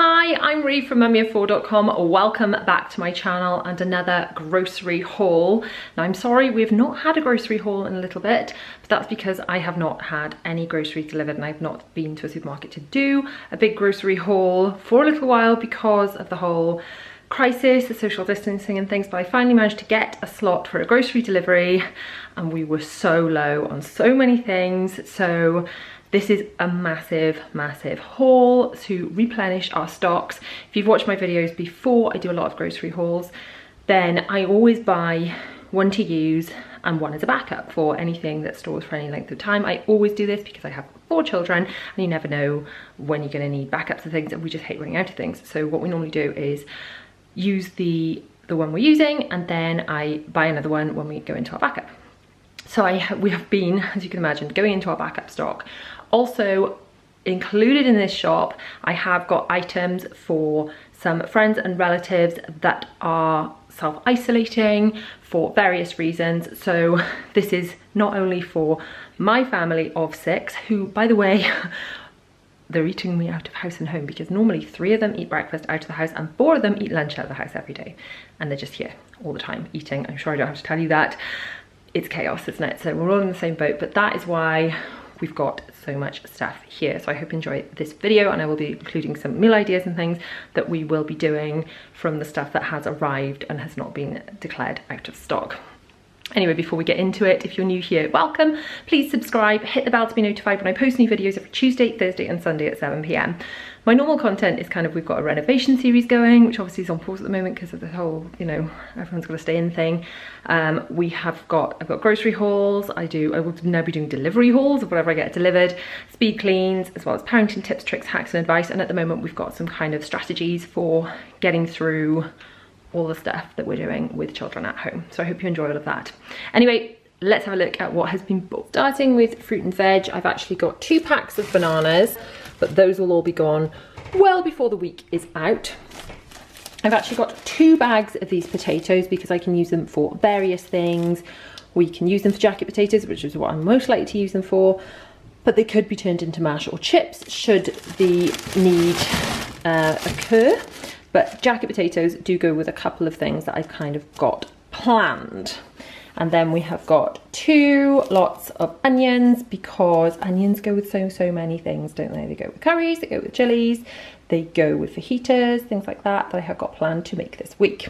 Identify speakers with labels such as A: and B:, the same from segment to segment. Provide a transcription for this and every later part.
A: Hi, I'm Ree from mummyoffour.com. Welcome back to my channel and another grocery haul. Now I'm sorry we've not had a grocery haul in a little bit, but that's because I have not had any groceries delivered and I've not been to a supermarket to do a big grocery haul for a little while because of the whole crisis, the social distancing and things, but I finally managed to get a slot for a grocery delivery and we were so low on so many things. So this is a massive haul to replenish our stocks. If you've watched my videos before, I do a lot of grocery hauls, then I always buy one to use and one as a backup for anything that stores for any length of time. I always do this because I have 4 children and you never know when you're going to need backups of things and we just hate running out of things. So what we normally do is use the one we're using and then I buy another one when we go into our backup. So we have been, as you can imagine, going into our backup stock. Also included in this shop, I have got items for some friends and relatives that are self-isolating for various reasons. So this is not only for my family of 6, who, by the way, they're eating me out of house and home because normally 3 of them eat breakfast out of the house and 4 of them eat lunch out of the house every day. And they're just here all the time eating. I'm sure I don't have to tell you that. It's chaos, isn't it? So we're all in the same boat, but that is why we've got so much stuff here. So I hope you enjoy this video and I will be including some meal ideas and things that we will be doing from the stuff that has arrived and has not been declared out of stock. Anyway, before we get into it, if you're new here, welcome. Please subscribe, hit the bell to be notified when I post new videos every Tuesday, Thursday and Sunday at 7 PM. My normal content is kind of, we've got a renovation series going, which obviously is on pause at the moment because of the whole, you know, everyone's got to stay in thing. I've got grocery hauls, I will now be doing delivery hauls of whatever I get delivered, speed cleans, as well as parenting tips, tricks, hacks and advice. And at the moment we've got some kind of strategies for getting through all the stuff that we're doing with children at home. So I hope you enjoy all of that. Anyway, let's have a look at what has been bought. Starting with fruit and veg, I've actually got 2 packs of bananas, but those will all be gone well before the week is out. I've actually got 2 bags of these potatoes because I can use them for various things. We can use them for jacket potatoes, which is what I'm most likely to use them for, but they could be turned into mash or chips should the need occur. But jacket potatoes do go with a couple of things that I've kind of got planned. And then we have got 2 lots of onions because onions go with so many things, don't they? They go with curries, they go with chilies, they go with fajitas, things like that I have got planned to make this week.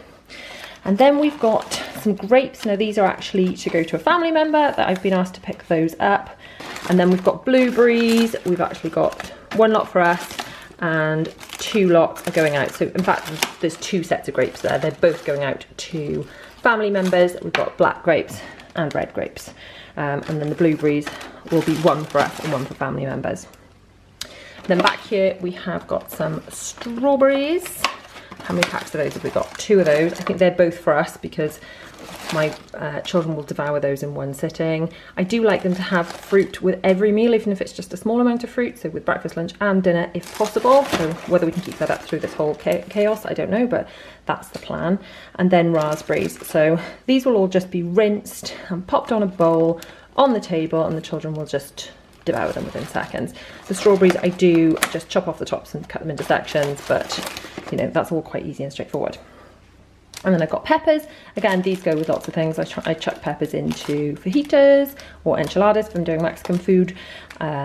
A: And then we've got some grapes. Now these are actually to go to a family member that I've been asked to pick those up. And then we've got blueberries. We've actually got 1 lot for us and 2 lots are going out. So in fact, there's 2 sets of grapes there. They're both going out to family members. We've got black grapes and red grapes. And then the blueberries will be 1 for us and 1 for family members. Then back here, we have got some strawberries. How many packs of those have we got? 2 of those. I think they're both for us because my children will devour those in one sitting. I do like them to have fruit with every meal, even if it's just a small amount of fruit, so with breakfast, lunch and dinner if possible. So whether we can keep that up through this whole chaos, I don't know, but that's the plan. And then raspberries. So these will all just be rinsed and popped on a bowl on the table and the children will just devour them within seconds. The strawberries I do just chop off the tops and cut them into sections, but you know, that's all quite easy and straightforward. And then I've got peppers. Again, these go with lots of things. I chuck peppers into fajitas or enchiladas if I'm doing Mexican food,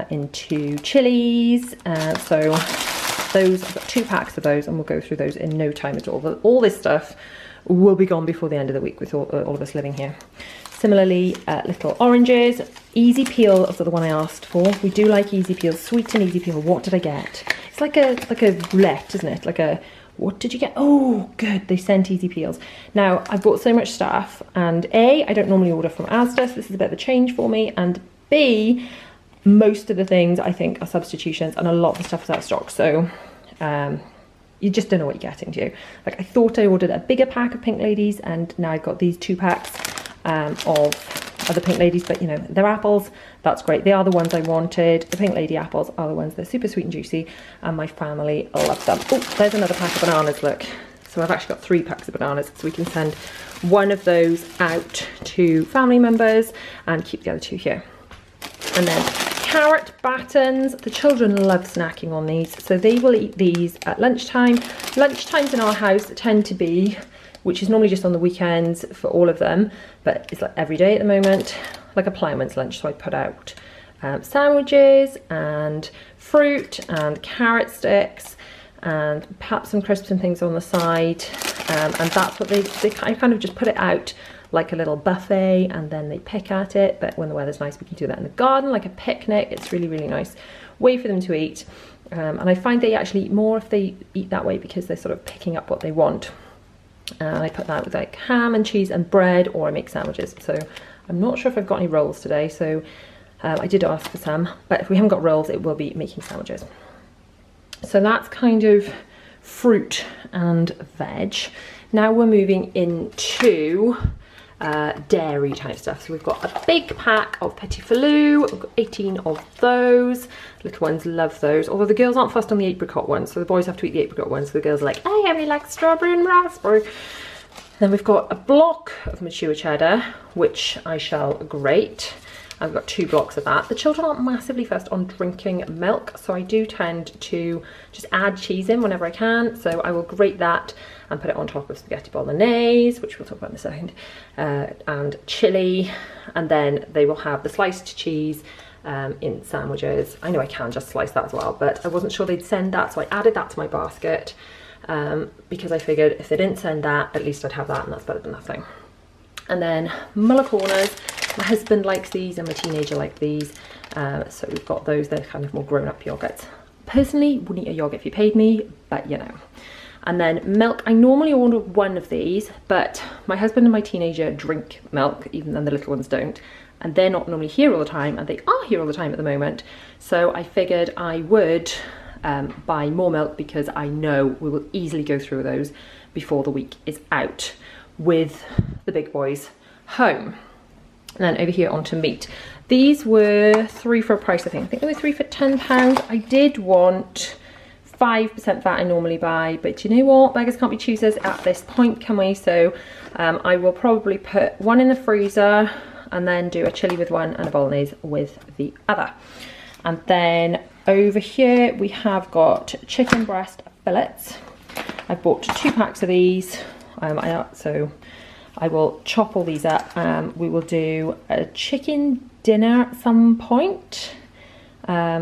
A: into chilies. So those, I've got 2 packs of those and we'll go through those in no time at all. But all this stuff will be gone before the end of the week with all of us living here. Similarly, little oranges. Easy peel is the one I asked for. We do like easy peel, sweet and easy peel. What did I get? It's like a roulette, isn't it? Like a, what did you get? Oh, good, they sent easy peels. Now, I've bought so much stuff, and A, I don't normally order from Asda, so this is a bit of a change for me, and B, most of the things I think are substitutions, and a lot of the stuff is out of stock, so you just don't know what you're getting, do you? Like, I thought I ordered a bigger pack of Pink Ladies, and now I've got these 2 packs of other Pink Ladies, but you know, they're apples, that's great. They are the ones I wanted. The Pink Lady apples are the ones, they're super sweet and juicy, and my family loves them. Oh, there's another pack of bananas, look. So I've actually got 3 packs of bananas, so we can send 1 of those out to family members and keep the other 2 here. And then carrot battens. The children love snacking on these, so they will eat these at lunchtime. Lunchtimes in our house tend to be, which is normally just on the weekends for all of them, but it's like every day at the moment, like a ploughman's lunch. So I put out sandwiches and fruit and carrot sticks and perhaps some crisps and things on the side, and that's what they kind of just put it out like a little buffet, and then they pick at it. But when the weather's nice, we can do that in the garden like a picnic. It's really, really nice way for them to eat, and I find they actually eat more if they eat that way, because they're sort of picking up what they want. And I put that with like ham and cheese and bread, or I make sandwiches. So I'm not sure if I've got any rolls today, so I did ask for some, but if we haven't got rolls, it will be making sandwiches. So that's kind of fruit and veg. Now we're moving into dairy type stuff. So we've got a big pack of petit filou. We've got 18 of those. Little ones love those, although the girls aren't fussed on the apricot ones, so the boys have to eat the apricot ones. So the girls are like, I only like strawberry and raspberry. Then we've got a block of mature cheddar, which I shall grate. I've got 2 blocks of that. The children aren't massively fussed on drinking milk, so I do tend to just add cheese in whenever I can. So I will grate that and put it on top of spaghetti bolognese, which we'll talk about in a second, and chili, and then they will have the sliced cheese in sandwiches. I know I can just slice that as well, but I wasn't sure they'd send that, so I added that to my basket, because I figured if they didn't send that, at least I'd have that, and that's better than nothing. And then Muller corners. My husband likes these and my teenager likes these, so we've got those. They're kind of more grown-up yogurts. Personally, wouldn't eat a yogurt if you paid me, but you know. And then milk, I normally order 1 of these, but my husband and my teenager drink milk, even though the little ones don't, and they're not normally here all the time, and they are here all the time at the moment. So I figured I would buy more milk, because I know we will easily go through those before the week is out with the big boys home. And then over here onto meat. These were 3 for a price, I think. I think they were 3 for £10. I did want 5% fat I normally buy, but you know what? Beggars can't be choosers at this point, can we? So I will probably put 1 in the freezer and then do a chili with 1 and a bolognese with the other. And then over here we have got chicken breast fillets. I bought 2 packs of these. So I will chop all these up. We will do a chicken dinner at some point,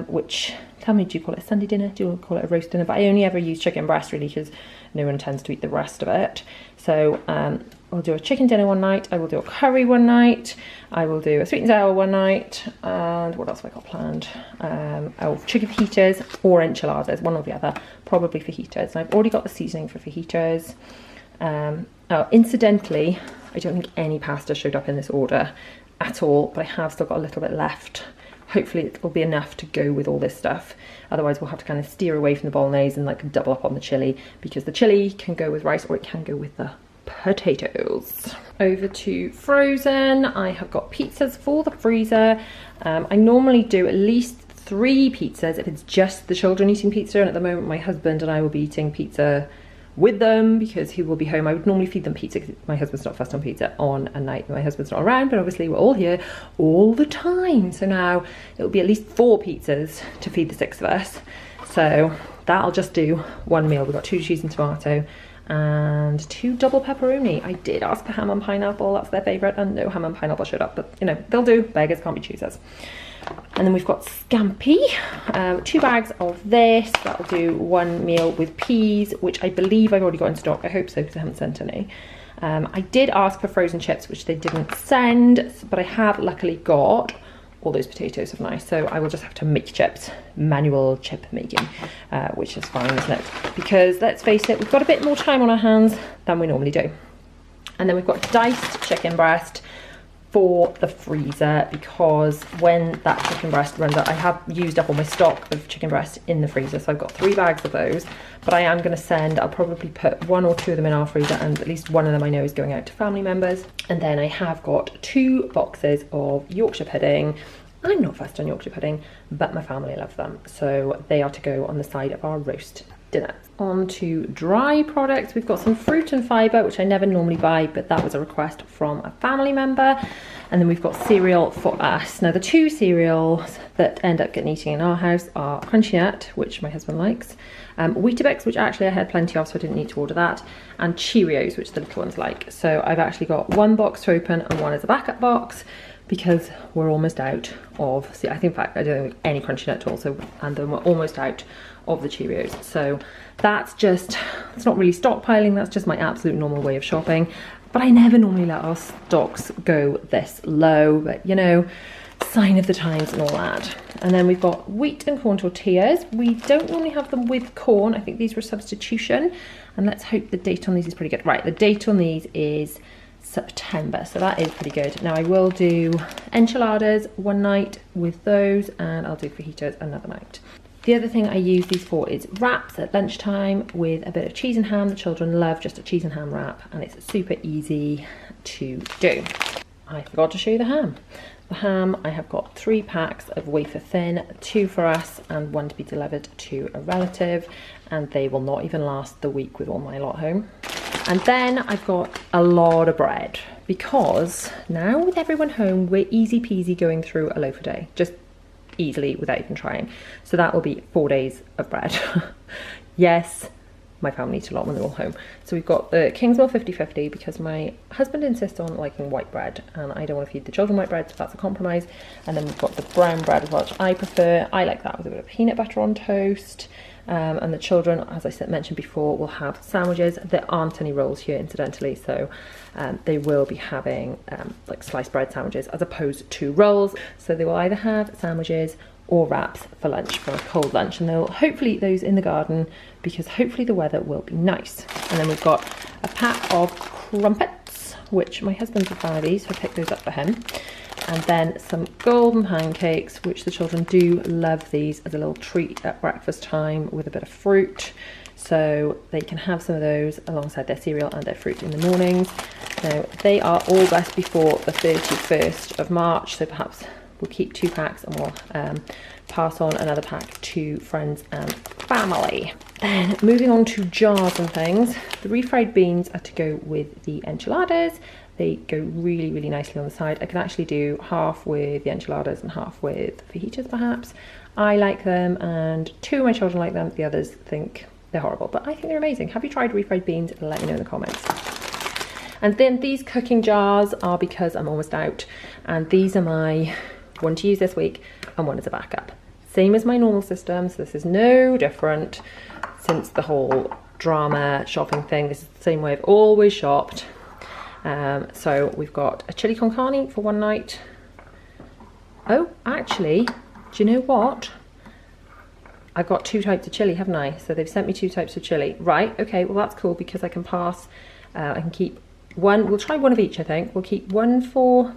A: which, tell me, do you call it a Sunday dinner? Do you call it a roast dinner? But I only ever use chicken breast, really, because no one tends to eat the rest of it. So I'll do a chicken dinner one night. I will do a curry one night. I will do a sweet and sour one night. And what else have I got planned? Oh, chicken fajitas or enchiladas, one or the other, probably fajitas. And I've already got the seasoning for fajitas. Oh, incidentally, I don't think any pasta showed up in this order at all, but I have still got a little bit left. Hopefully it will be enough to go with all this stuff. Otherwise we'll have to kind of steer away from the bolognese and like double up on the chili, because the chili can go with rice or it can go with the potatoes. Over to frozen. I have got pizzas for the freezer. I normally do at least 3 pizzas if it's just the children eating pizza, and at the moment my husband and I will be eating pizza with them because he will be home. I would normally feed them pizza because my husband's not fussed on pizza on a night my husband's not around, but obviously we're all here all the time, so now it'll be at least 4 pizzas to feed the 6 of us. So that'll just do 1 meal. We've got 2 cheese and tomato and 2 double pepperoni. I did ask for ham and pineapple, that's their favourite, and no ham and pineapple showed up, but you know, they'll do. Beggars can't be choosers. And then we've got scampi, 2 bags of this. That'll do 1 meal with peas, which I believe I've already got in stock. I hope so, because I haven't sent any. I did ask for frozen chips, which they didn't send, but I have luckily got all those potatoes are nice. So I will just have to make chips, manual chip making, which is fine, isn't it? Because let's face it, we've got a bit more time on our hands than we normally do. And then we've got diced chicken breast for the freezer, because when that chicken breast runs out, I have used up all my stock of chicken breast in the freezer, so I've got 3 bags of those, but I am going to send, I'll probably put 1 or 2 of them in our freezer, and at least 1 of them I know is going out to family members. And then I have got 2 boxes of Yorkshire pudding. I'm not fussed on Yorkshire pudding, but my family love them, so they are to go on the side of our roast dinner. On to dry products. We've got some fruit and fibre, which I never normally buy, but that was a request from a family member. And then we've got cereal for us. Now the two cereals that end up getting eaten in our house are Crunchy Nut, which my husband likes, Weetabix, which actually I had plenty of, so I didn't need to order that, and Cheerios, which the little ones like. So I've actually got one box to open and one as a backup box, because we're almost out of, see, I think in fact I don't think any Crunchy Nut at all, so, and then we're almost out of the Cheerios. So that's just, it's not really stockpiling, that's just my absolute normal way of shopping. But I never normally let our stocks go this low, but you know, sign of the times and all that. And then we've got wheat and corn tortillas. We don't normally have them with corn. I think these were substitution. And let's hope the date on these is pretty good. Right, the date on these is September, so that is pretty good. Now I will do enchiladas one night with those, and I'll do fajitas another night. The other thing I use these for is wraps at lunchtime with a bit of cheese and ham. The children love just a cheese and ham wrap, and it's super easy to do. I forgot to show you the ham. The ham, I have got 3 packs of wafer thin, 2 for us and 1 to be delivered to a relative, and they will not even last the week with all my lot home. And then I've got a lot of bread, because now with everyone home, we're easy peasy going through a loaf a day, just easily without even trying. So that will be 4 days of bread. Yes, my family eat a lot when they're all home. So we've got the Kingsmill 50/50, because my husband insists on liking white bread and I don't want to feed the children white bread, so that's a compromise. And then we've got the brown bread as well, which I prefer. I like that with a bit of peanut butter on toast. And the children, as I mentioned before, will have sandwiches. There aren't any rolls here, incidentally, so they will be having like sliced bread sandwiches as opposed to rolls. So they will either have sandwiches or wraps for lunch, for a cold lunch, and they'll hopefully eat those in the garden, because hopefully the weather will be nice. And then we've got a pack of crumpets, which my husband's a fan of these, so I picked those up for him. And then some golden pancakes, which the children do love these as a little treat at breakfast time with a bit of fruit. So they can have some of those alongside their cereal and their fruit in the mornings. Now they are all best before the 31st of March, so perhaps we'll keep 2 packs and we'll pass on another pack to friends and family. Then moving on to jars and things, the refried beans are to go with the enchiladas. They go really, really nicely on the side. I can actually do half with the enchiladas and half with fajitas perhaps. I like them, and 2 of my children like them. The others think they're horrible, but I think they're amazing. Have you tried refried beans? Let me know in the comments. And then these cooking jars are because I'm almost out, and these are my one to use this week and one as a backup. Same as my normal system, so this is no different since the whole drama shopping thing. This is the same way I've always shopped. So we've got a chili con carne for one night. Oh, actually, do you know what? I've got 2 types of chili, haven't I? So they've sent me 2 types of chili. Right, okay, well that's cool, because I can pass, I can keep one, we'll try one of each I think. We'll keep one for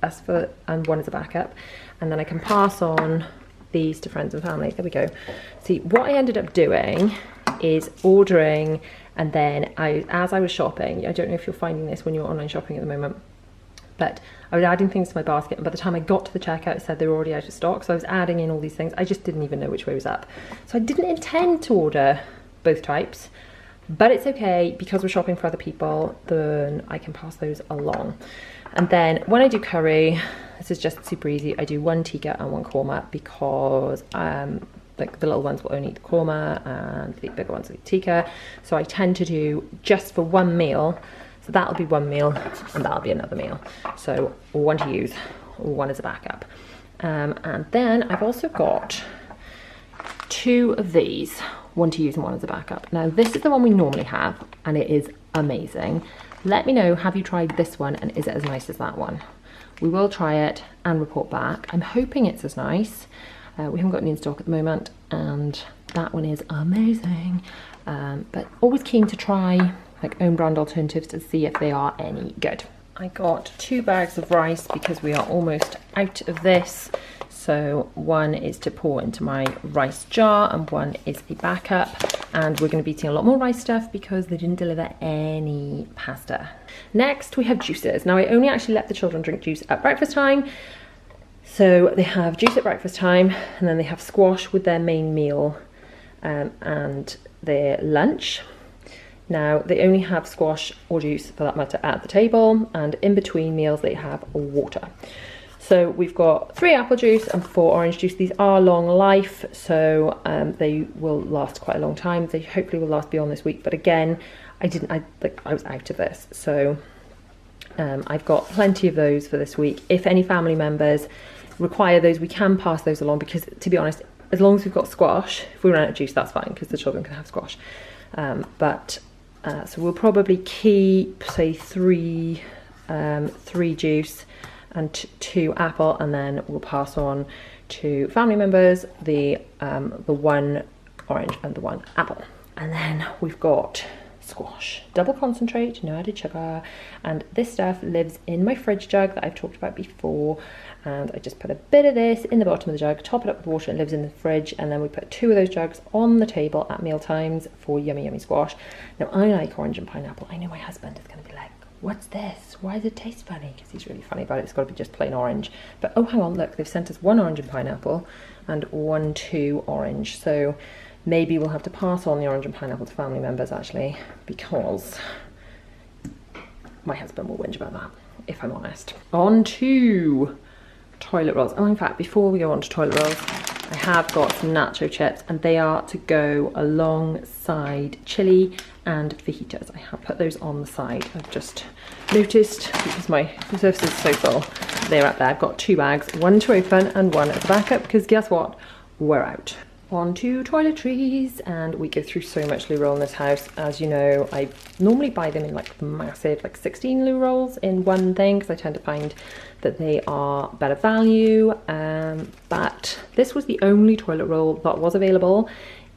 A: us and one as a backup. And then I can pass on these to friends and family. There we go. See, what I ended up doing is ordering, and then as I was shopping, I don't know if you're finding this when you're online shopping at the moment, but I was adding things to my basket, and by the time I got to the checkout it said they were already out of stock, so I was adding in all these things. I just didn't even know which way was up. So I didn't intend to order both types, but it's okay, because we're shopping for other people, then I can pass those along. And then when I do curry, this is just super easy. I do 1 tikka and 1 korma, because like the little ones will only eat the korma and the bigger ones will eat tikka. So I tend to do just for 1 meal. So that'll be 1 meal and that'll be another meal. So 1 to use, 1 as a backup. And then I've also got 2 of these, 1 to use and 1 as a backup. Now this is the one we normally have, and it is amazing. Let me know, have you tried this one, and is it as nice as that one? We will try it and report back. I'm hoping it's as nice. We haven't got any in stock at the moment, and that one is amazing. But always keen to try like own brand alternatives to see if they are any good. I got 2 bags of rice because we are almost out of this. So 1 is to pour into my rice jar and 1 is a backup. And we're going to be eating a lot more rice stuff because they didn't deliver any pasta. Next we have juices. Now I only actually let the children drink juice at breakfast time. So they have juice at breakfast time, and then they have squash with their main meal and their lunch. Now, they only have squash or juice for that matter at the table, and in between meals they have water. So we've got 3 apple juice and 4 orange juice. These are long life, so they will last quite a long time. They hopefully will last beyond this week, but again, I was out of this, so I've got plenty of those for this week. If any family members require those, we can pass those along, because to be honest, as long as we've got squash, if we run out of juice, that's fine, because the children can have squash. So we'll probably keep, say, 3 juice and 2 apple, and then we'll pass on to family members the 1 orange and the 1 apple. And then we've got squash, double concentrate, no added sugar, and this stuff lives in my fridge jug that I've talked about before, and I just put a bit of this in the bottom of the jug, top it up with water, it lives in the fridge, and then we put 2 of those jugs on the table at meal times for yummy yummy squash. Now I like orange and pineapple. I know my husband is going to be like, what's this? Why does it taste funny? Because he's really funny about it. It's got to be just plain orange. But oh, hang on, look, they've sent us 1 orange and pineapple and 1 2 orange. So maybe we'll have to pass on the orange and pineapple to family members, actually, because my husband will whinge about that, if I'm honest. On to toilet rolls. Oh, in fact, before we go on to toilet rolls, I have got some nacho chips, and they are to go alongside chili and fajitas. I have put those on the side. I've just noticed, because my surface is so full, they're up there. I've got 2 bags, 1 to open and 1 as a backup, because guess what? We're out. On to toiletries, and we go through so much loo roll in this house. As you know, I normally buy them in like massive, like 16 loo rolls in one thing, because I tend to find that they are better value, but this was the only toilet roll that was available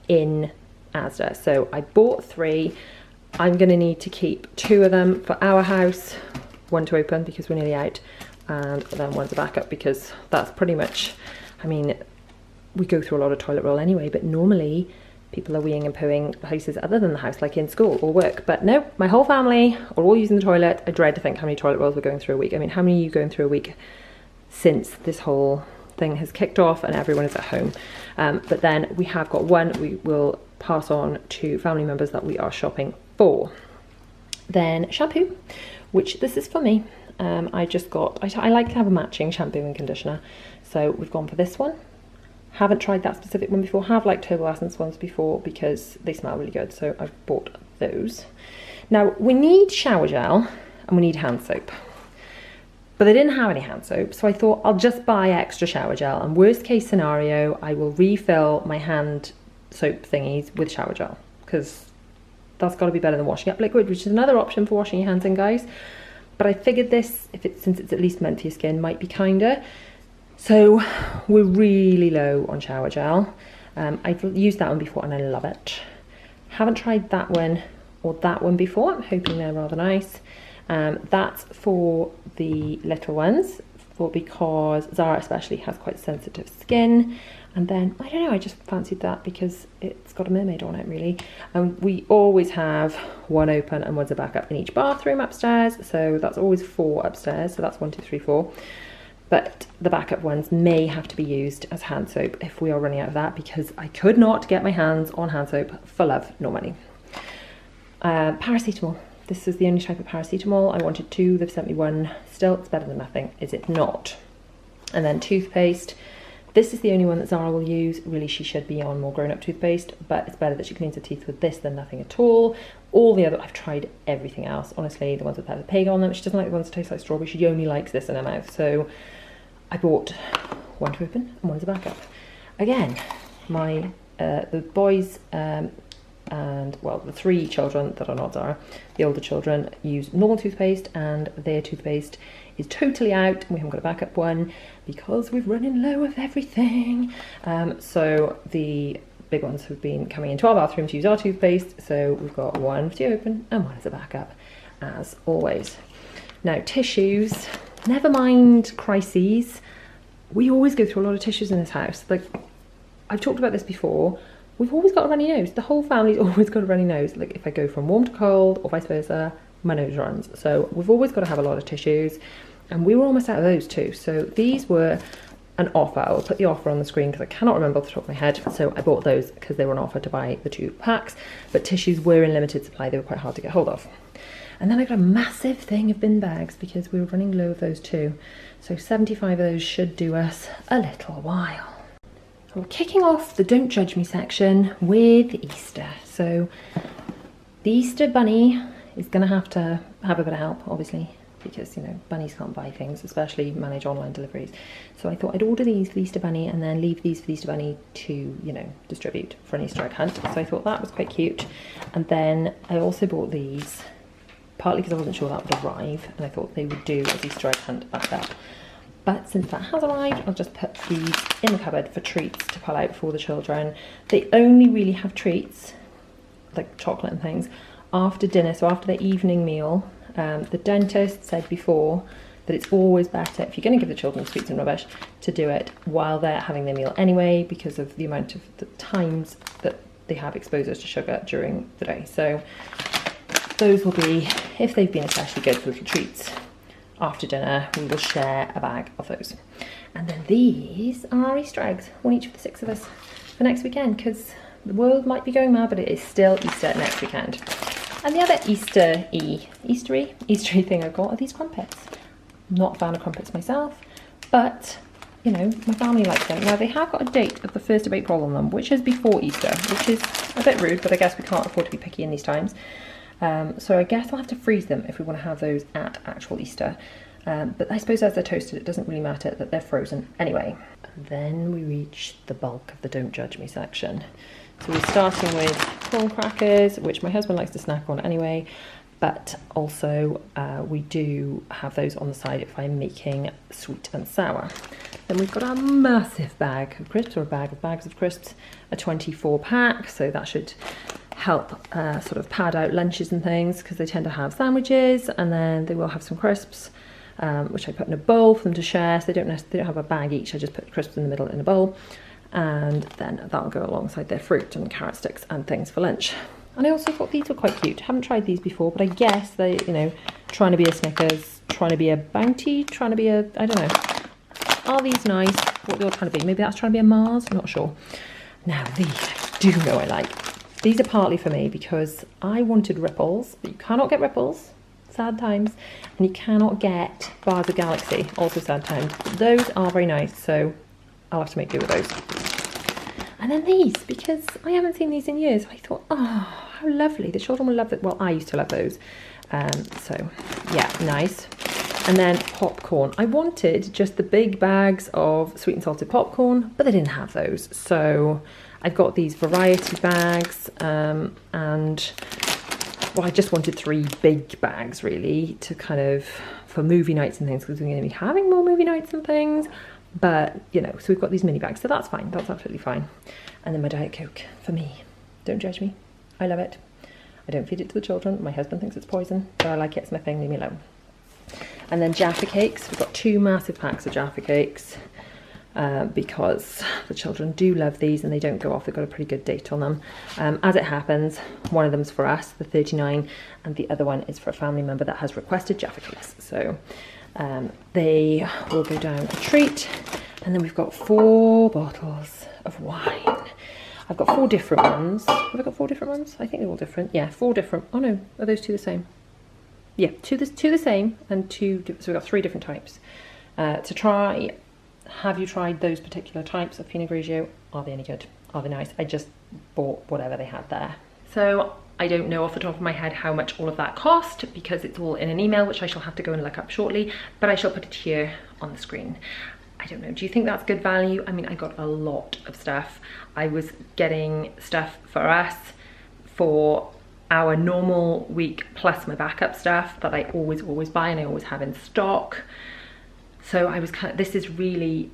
A: in Asda, so I bought 3. I'm going to need to keep 2 of them for our house, 1 to open because we're nearly out, and then 1 to backup, because that's pretty much, I mean, we go through a lot of toilet roll anyway, but normally people are weeing and pooing places other than the house, like in school or work. But no, my whole family are all using the toilet. I dread to think how many toilet rolls we're going through a week. I mean, how many are you going through a week since this whole thing has kicked off and everyone is at home? But then we have got 1 we will pass on to family members that we are shopping for. Then shampoo, which this is for me. I just got, I like to have a matching shampoo and conditioner. So we've gone for this one. Haven't tried that specific one before. Have liked Herbal Essence ones before because they smell really good, so I've bought those. Now we need shower gel and we need hand soap, but they didn't have any hand soap, so I thought I'll just buy extra shower gel, and worst case scenario I will refill my hand soap thingies with shower gel, because that's got to be better than washing up liquid, which is another option for washing your hands in, guys. But I figured this, since it's at least meant for your skin, might be kinder. So we're really low on shower gel. I've used that one before and I love it. Haven't tried that one or that one before. I'm hoping they're rather nice. That's for the little ones, because Zara especially has quite sensitive skin. And then, I don't know, I just fancied that because it's got a mermaid on it, really. And we always have 1 open and 1's a backup in each bathroom upstairs. So that's always 4 upstairs. So that's 1, 2, 3, 4. But the backup ones may have to be used as hand soap if we are running out of that, because I could not get my hands on hand soap for love nor money. Paracetamol. This is the only type of paracetamol. I wanted 2, they've sent me 1. Still, it's better than nothing, is it not? And then toothpaste. This is the only one that Zara will use. Really, she should be on more grown-up toothpaste, but it's better that she cleans her teeth with this than nothing at all. All the other, I've tried everything else. Honestly, the ones with Peppa Pig on them. She doesn't like the ones that taste like strawberry. She only likes this in her mouth. So I bought 1 to open and 1 as a backup. Again, my the boys and, well, the 3 children that are not Zara, the older children, use normal toothpaste, and their toothpaste is totally out. We haven't got a backup one because we're running low of everything. So the big ones have been coming into our bathroom to use our toothpaste. So we've got 1 to open and 1 as a backup, as always. Now, tissues, never mind crises. We always go through a lot of tissues in this house. Like, I've talked about this before. We've always got a runny nose. The whole family's always got a runny nose. Like, if I go from warm to cold or vice versa, my nose runs. So we've always got to have a lot of tissues, and we were almost out of those too. So these were an offer. I'll put the offer on the screen because I cannot remember off the top of my head. So I bought those because they were on offer to buy the 2 packs, but tissues were in limited supply. They were quite hard to get hold of. And then I got a massive thing of bin bags because we were running low of those too. So 75 of those should do us a little while. So we're kicking off the Don't Judge Me section with Easter. So the Easter bunny is going to have a bit of help, obviously, because, you know, bunnies can't buy things, especially manage online deliveries. So I thought I'd order these for the Easter bunny and then leave these for the Easter bunny to, you know, distribute for an Easter egg hunt. So I thought that was quite cute. And then I also bought these, partly because I wasn't sure that would arrive, and I thought they would do as Easter egg hunt backup. But since that has arrived, I'll just put these in the cupboard for treats to pull out for the children. They only really have treats, like chocolate and things, after dinner, so after their evening meal. The dentist said before that it's always better, if you're going to give the children sweets and rubbish, to do it while they're having their meal anyway, because of the amount of the times that they have exposures to sugar during the day. So those will be, if they've been especially good for little treats after dinner, we will share a bag of those. And then these are our Easter eggs, one each for the 6 of us for next weekend, because the world might be going mad, but it is still Easter next weekend. And the other Eastery thing I've got are these crumpets. I'm not a fan of crumpets myself, but, you know, my family likes them. Now, they have got a date of the 1st of April on them, which is before Easter, which is a bit rude, but I guess we can't afford to be picky in these times. So I guess I'll have to freeze them if we want to have those at actual Easter. But I suppose as they're toasted, it doesn't really matter that they're frozen anyway. And then we reach the bulk of the Don't Judge Me section. So we're starting with corn crackers, which my husband likes to snack on anyway, but also we do have those on the side if I'm making sweet and sour. Then we've got our massive bag of crisps, or a bag of bags of crisps, a 24 pack, so that should help sort of pad out lunches and things, because they tend to have sandwiches and then they will have some crisps, which I put in a bowl for them to share. So they don't have a bag each, I just put the crisps in the middle in a bowl. And then that'll go alongside their fruit and carrot sticks and things for lunch. And I also thought these were quite cute. Haven't tried these before, but I guess they, you know, trying to be a Snickers, trying to be a Bounty, trying to be a, I don't know. Are these nice? What they're trying to be? Maybe that's trying to be a Mars, I'm not sure. Now these I do know I like. These are partly for me because I wanted ripples, but you cannot get ripples, sad times, and you cannot get bars of Galaxy, also sad times. Those are very nice, so I'll have to make do with those. And then these, because I haven't seen these in years. I thought, oh, how lovely. The children will love it. Well, I used to love those. So, yeah, nice. And then popcorn. I wanted just the big bags of sweet and salted popcorn, but they didn't have those. So I've got these variety bags, and, well, I just wanted 3 big bags, really, to kind of, for movie nights and things, because we're going to be having more movie nights and things. But, you know, so we've got these mini bags, so that's fine, that's absolutely fine. And then my Diet Coke, for me. Don't judge me, I love it. I don't feed it to the children, my husband thinks it's poison, but I like it, it's my thing, leave me alone. And then Jaffa cakes, we've got 2 massive packs of Jaffa cakes, because the children do love these and they don't go off, they've got a pretty good date on them. As it happens, one of them's for us, the 39, and the other one is for a family member that has requested Jaffa cakes. So they will go down a treat. And then we've got 4 bottles of wine. I've got 4 different ones. Have I got 4 different ones? I think they're all different. Yeah, 4 different. Oh no, are those 2 the same? Yeah, 2 the same and 2, so we've got 3 different types. To try, have you tried those particular types of Pinot Grigio? Are they any good? Are they nice? I just bought whatever they had there. So I don't know off the top of my head how much all of that cost, because it's all in an email, which I shall have to go and look up shortly, but I shall put it here on the screen. I don't know, do you think that's good value? I mean, I got a lot of stuff. I was getting stuff for us for our normal week, plus my backup stuff that I always buy and I always have in stock. So I was kind of, this is really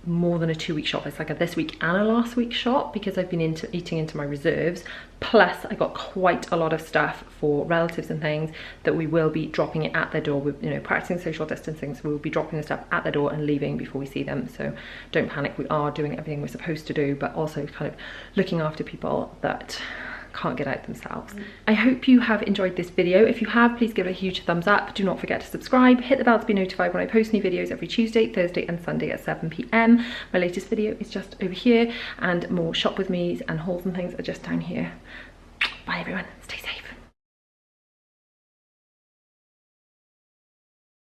A: more than a 2-week shop. It's like a this week and a last week shop, because I've been eating into my reserves. Plus I got quite a lot of stuff for relatives and things that we will be dropping it at their door. We're, you know, practicing social distancing, so we'll be dropping the stuff at their door and leaving before we see them. So don't panic, we are doing everything we're supposed to do, but also kind of looking after people that can't get out themselves. I hope you have enjoyed this video. If you have, please give it a huge thumbs up. Do not forget to subscribe, hit the bell to be notified when I post new videos every Tuesday, Thursday and Sunday at 7 p.m. My latest video is just over here, and more shop with me's and hauls and things are just down here. Bye everyone, stay safe.